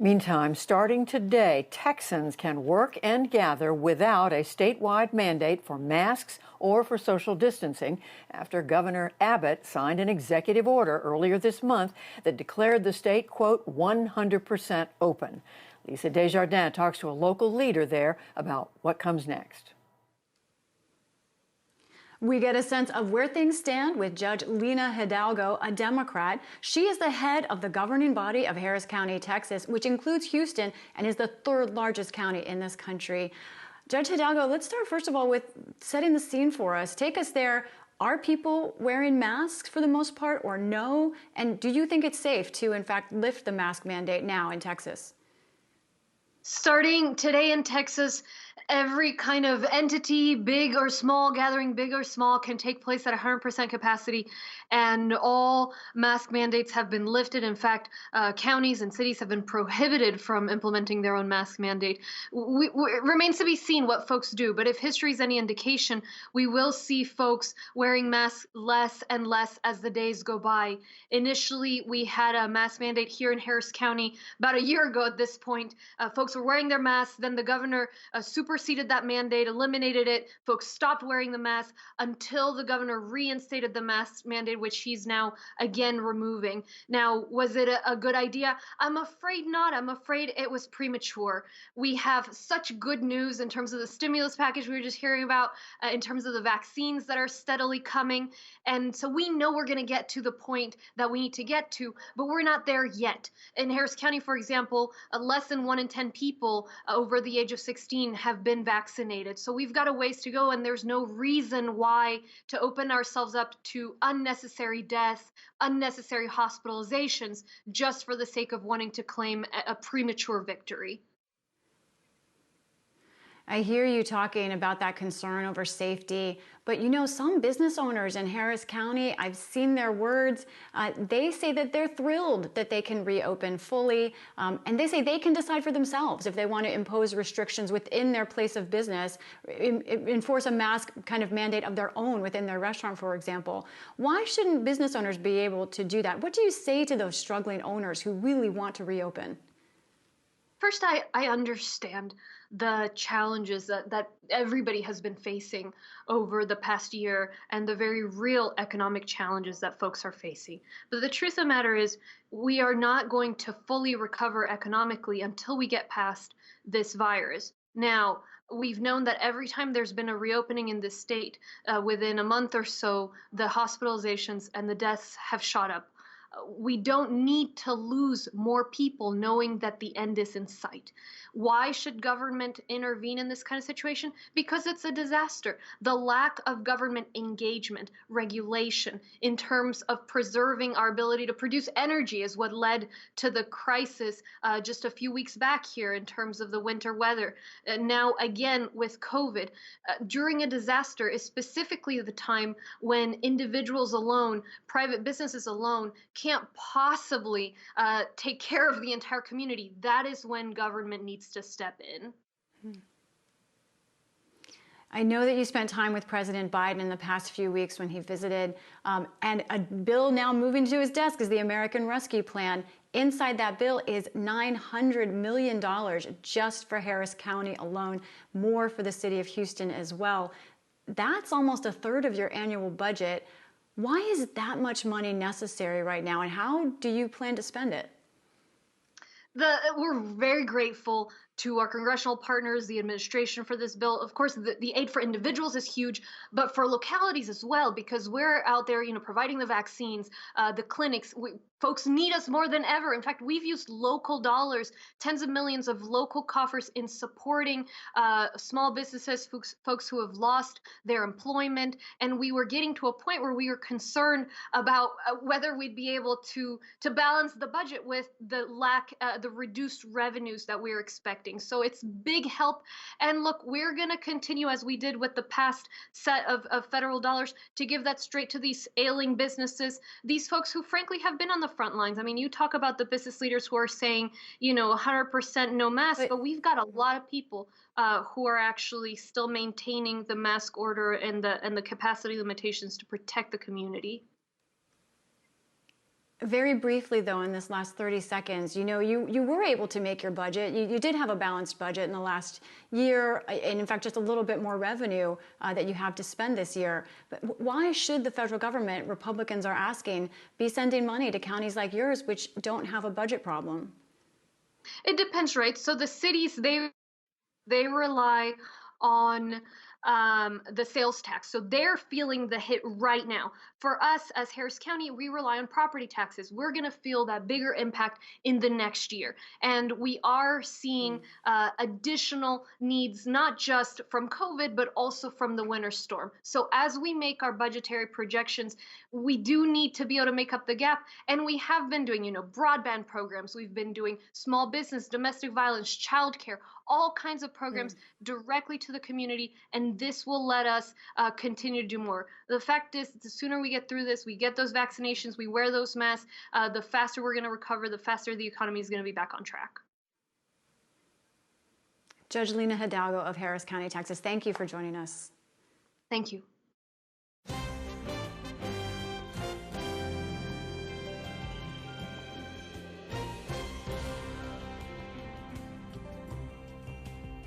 Meantime, starting today, Texans can work and gather without a statewide mandate for masks or for social distancing after Governor Abbott signed an executive order earlier this month that declared the state, quote, 100% open. Lisa Desjardins talks to a local leader there about what comes next. We get a sense of where things stand with Judge Lina Hidalgo, a Democrat. She is the head of the governing body of Harris County, Texas, which includes Houston and is the third largest county in this country. Judge Hidalgo, let's start first of all with setting the scene for us. Take us there. Are people wearing masks for the most part or no? And do you think it's safe to, in fact, lift the mask mandate now in Texas? Starting today in Texas, every kind of entity, big or small, gathering big or small, can take place at 100% capacity, and all mask mandates have been lifted. In fact, counties and cities have been prohibited from implementing their own mask mandate. It remains to be seen what folks do, but if history is any indication, we will see folks wearing masks less and less as the days go by. Initially, we had a mask mandate here in Harris County about a year ago at this point. Folks were wearing their masks, then the governor superseded that mandate, eliminated it. Folks stopped wearing the mask until the governor reinstated the mask mandate, which he's now again removing. Now, was it a good idea? I'm afraid not. I'm afraid it was premature. We have such good news in terms of the stimulus package we were just hearing about, in terms of the vaccines that are steadily coming. And so we know we're going to get to the point that we need to get to, but we're not there yet. In Harris County, for example, less than 1 in 10 people over the age of 16 have been vaccinated. So we've got a ways to go, and there's no reason why to open ourselves up to unnecessary deaths, unnecessary hospitalizations, just for the sake of wanting to claim a premature victory. I hear you talking about that concern over safety, but you know, some business owners in Harris County, I've seen their words, they say that they're thrilled that they can reopen fully, and they say they can decide for themselves if they want to impose restrictions within their place of business, enforce a mask kind of mandate of their own within their restaurant, for example. Why shouldn't business owners be able to do that? What do you say to those struggling owners who really want to reopen? First, I understand the challenges that everybody has been facing over the past year and the very real economic challenges that folks are facing. But the truth of the matter is, we are not going to fully recover economically until we get past this virus. Now, we've known that every time there's been a reopening in this state, within a month or so, the hospitalizations and the deaths have shot up. We don't need to lose more people knowing that the end is in sight. Why should government intervene in this kind of situation? Because it's a disaster. The lack of government engagement, regulation in terms of preserving our ability to produce energy is what led to the crisis just a few weeks back here in terms of the winter weather. Now, again, with COVID, during a disaster is specifically the time when individuals alone, private businesses alone, can't possibly take care of the entire community. That is when government needs to step in. I know that you spent time with President Biden in the past few weeks when he visited, and a bill now moving to his desk is the American Rescue Plan. Inside that bill is $900 million just for Harris County alone, more for the city of Houston as well. That's almost a third of your annual budget. Why is that much money necessary right now, and how do you plan to spend it? We're very grateful to our congressional partners, the administration, for this bill. Of course, the aid for individuals is huge, but for localities as well, because we're out there, providing the vaccines, the clinics. Folks need us more than ever. In fact, we've used local dollars, tens of millions of local coffers in supporting small businesses, folks who have lost their employment. And we were getting to a point where we were concerned about whether we'd be able to balance the budget with the reduced revenues that we were expecting. So it's big help. And look, we're going to continue, as we did with the past set of federal dollars, to give that straight to these ailing businesses, these folks who frankly have been on the front lines. I mean, you talk about the business leaders who are saying, 100% no mask, but we've got a lot of people who are actually still maintaining the mask order and the capacity limitations to protect the community. Very briefly, though, in this last 30 seconds, you were able to make your budget. You did have a balanced budget in the last year, and in fact, just a little bit more revenue that you have to spend this year. But why should the federal government, Republicans are asking, be sending money to counties like yours, which don't have a budget problem? It depends, right? So the cities, they rely on the sales tax. So they're feeling the hit right now. For us as Harris County, we rely on property taxes. We're going to feel that bigger impact in the next year. And we are seeing additional needs, not just from COVID, but also from the winter storm. So as we make our budgetary projections, we do need to be able to make up the gap. And we have been doing, broadband programs. We've been doing small business, domestic violence, childcare, all kinds of programs directly to the community, and this will let us continue to do more. The fact is, the sooner we get through this, we get those vaccinations, we wear those masks, the faster we're going to recover, the faster the economy is going to be back on track. Judge Lina Hidalgo of Harris County, Texas, thank you for joining us. Thank you.